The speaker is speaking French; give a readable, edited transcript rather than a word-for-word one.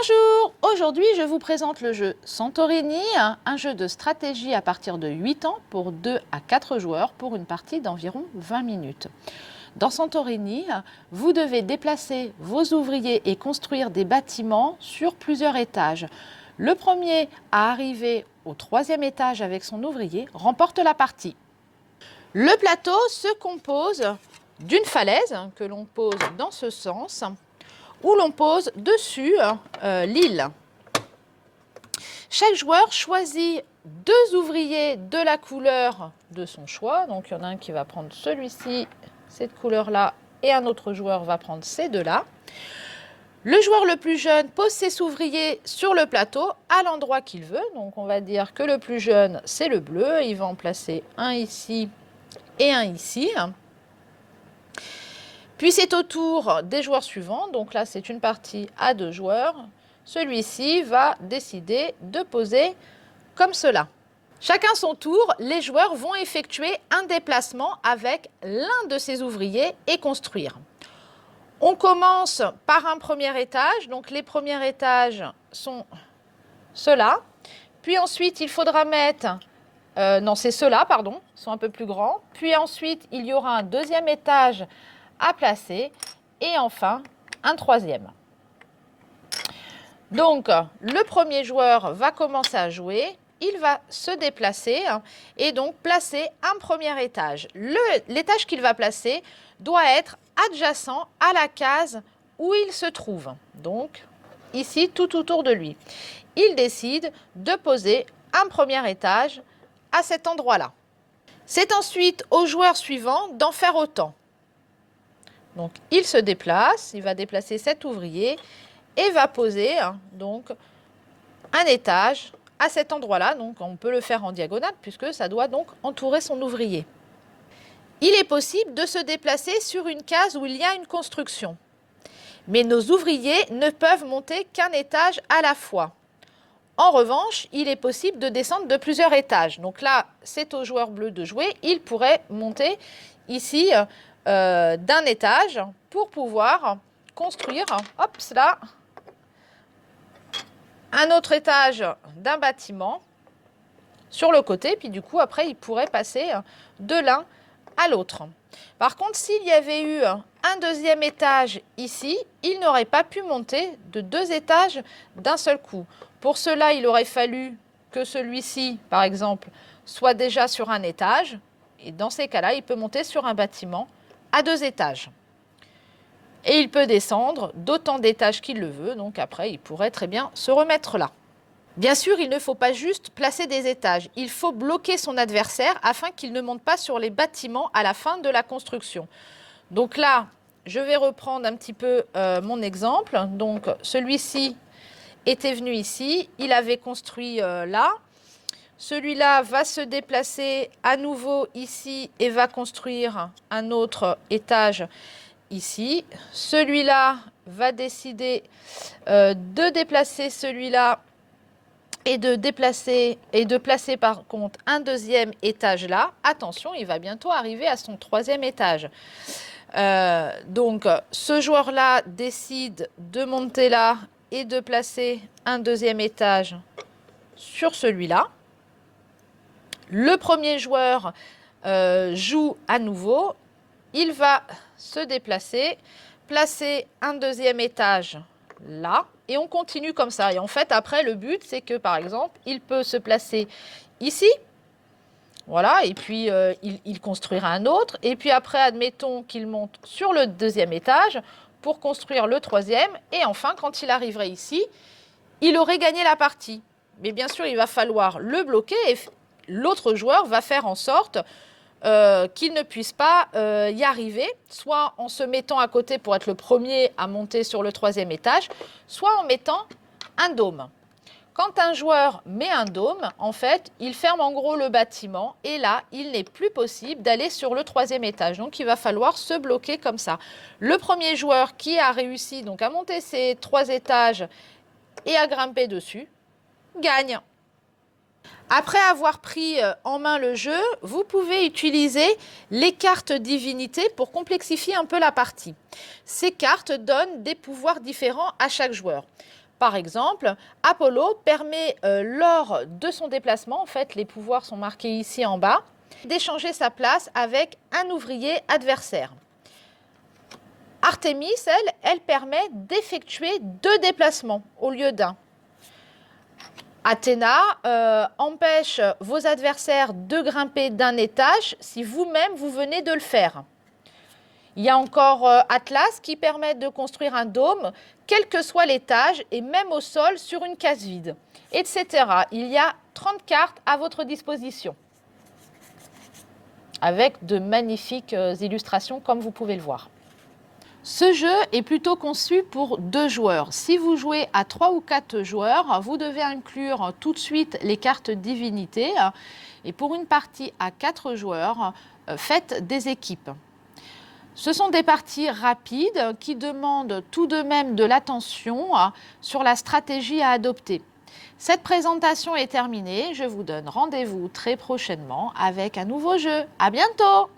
Bonjour, aujourd'hui je vous présente le jeu Santorini, un jeu de stratégie à partir de 8 ans pour 2 à 4 joueurs pour une partie d'environ 20 minutes. Dans Santorini, vous devez déplacer vos ouvriers et construire des bâtiments sur plusieurs étages. Le premier à arriver au 3e étage avec son ouvrier remporte la partie. Le plateau se compose d'une falaise que l'on pose dans ce sens, où l'on pose dessus l'île. Chaque joueur choisit 2 ouvriers de la couleur de son choix. Donc il y en a un qui va prendre celui-ci, cette couleur-là, et un autre joueur va prendre ces deux-là. Le joueur le plus jeune pose ses ouvriers sur le plateau à l'endroit qu'il veut. Donc on va dire que le plus jeune, c'est le bleu. Il va en placer un ici et un ici. Puis c'est au tour des joueurs suivants, donc là c'est une partie à 2 joueurs. Celui-ci va décider de poser comme cela. Chacun son tour, les joueurs vont effectuer un déplacement avec l'un de ses ouvriers et construire. On commence par un premier étage, donc les premiers étages sont ceux-là. Puis ensuite il faudra mettre, non c'est ceux-là pardon, ils sont un peu plus grands. Puis ensuite il y aura un 2e étage à placer et enfin un 3e. Donc le premier joueur va commencer à jouer, il va se déplacer et donc placer un premier étage. L'étage qu'il va placer doit être adjacent à la case où il se trouve, donc ici tout autour de lui. Il décide de poser un premier étage à cet endroit-là. C'est ensuite au joueur suivant d'en faire autant. Donc, il se déplace, il va déplacer cet ouvrier et va poser donc un étage à cet endroit-là. Donc, on peut le faire en diagonale puisque ça doit donc entourer son ouvrier. Il est possible de se déplacer sur une case où il y a une construction. Mais nos ouvriers ne peuvent monter qu'un étage à la fois. En revanche, il est possible de descendre de plusieurs étages. Donc là, c'est au joueur bleu de jouer. Il pourrait monter ici d'un étage pour pouvoir construire, hop là, un autre étage d'un bâtiment sur le côté, puis du coup après il pourrait passer de l'un à l'autre. Par contre, s'il y avait eu un 2e étage ici, il n'aurait pas pu monter de 2 étages d'un seul coup. Pour cela, il aurait fallu que celui-ci, par exemple, soit déjà sur un étage, et dans ces cas-là, il peut monter sur un bâtiment à 2 étages. Et il peut descendre d'autant d'étages qu'il le veut, donc après il pourrait très bien se remettre là. Bien sûr, il ne faut pas juste placer des étages, il faut bloquer son adversaire afin qu'il ne monte pas sur les bâtiments à la fin de la construction. Donc là, je vais reprendre un petit peu mon exemple. Donc celui-ci était venu ici, il avait construit là. Celui-là va se déplacer à nouveau ici et va construire un autre étage ici. Celui-là va décider de déplacer celui-là et de placer par contre un 2e étage là. Attention, il va bientôt arriver à son 3e étage. Donc ce joueur-là décide de monter là et de placer un 2e étage sur celui-là. Le premier joueur joue à nouveau, il va se déplacer, placer un 2e étage là, et on continue comme ça. Et en fait, après, le but, c'est que, par exemple, il peut se placer ici, voilà, et puis il construira un autre, et puis après, admettons qu'il monte sur le 2e étage pour construire le 3e, et enfin, quand il arriverait ici, il aurait gagné la partie. Mais bien sûr, il va falloir le bloquer, et l'autre joueur va faire en sorte qu'il ne puisse pas y arriver, soit en se mettant à côté pour être le premier à monter sur le 3e étage, soit en mettant un dôme. Quand un joueur met un dôme, en fait, il ferme en gros le bâtiment et là, il n'est plus possible d'aller sur le 3e étage. Donc, il va falloir se bloquer comme ça. Le premier joueur qui a réussi donc à monter ces 3 étages et à grimper dessus, gagne. Après avoir pris en main le jeu, vous pouvez utiliser les cartes divinités pour complexifier un peu la partie. Ces cartes donnent des pouvoirs différents à chaque joueur. Par exemple, Apollo permet lors de son déplacement, en fait les pouvoirs sont marqués ici en bas, d'échanger sa place avec un ouvrier adversaire. Artémis, elle permet d'effectuer 2 déplacements au lieu d'1. Athéna empêche vos adversaires de grimper d'un étage si vous-même vous venez de le faire. Il y a encore Atlas qui permet de construire un dôme, quel que soit l'étage et même au sol sur une case vide, etc. Il y a 30 cartes à votre disposition, avec de magnifiques illustrations comme vous pouvez le voir. Ce jeu est plutôt conçu pour 2 joueurs. Si vous jouez à 3 ou 4 joueurs, vous devez inclure tout de suite les cartes divinités. Et pour une partie à 4 joueurs, faites des équipes. Ce sont des parties rapides qui demandent tout de même de l'attention sur la stratégie à adopter. Cette présentation est terminée. Je vous donne rendez-vous très prochainement avec un nouveau jeu. À bientôt!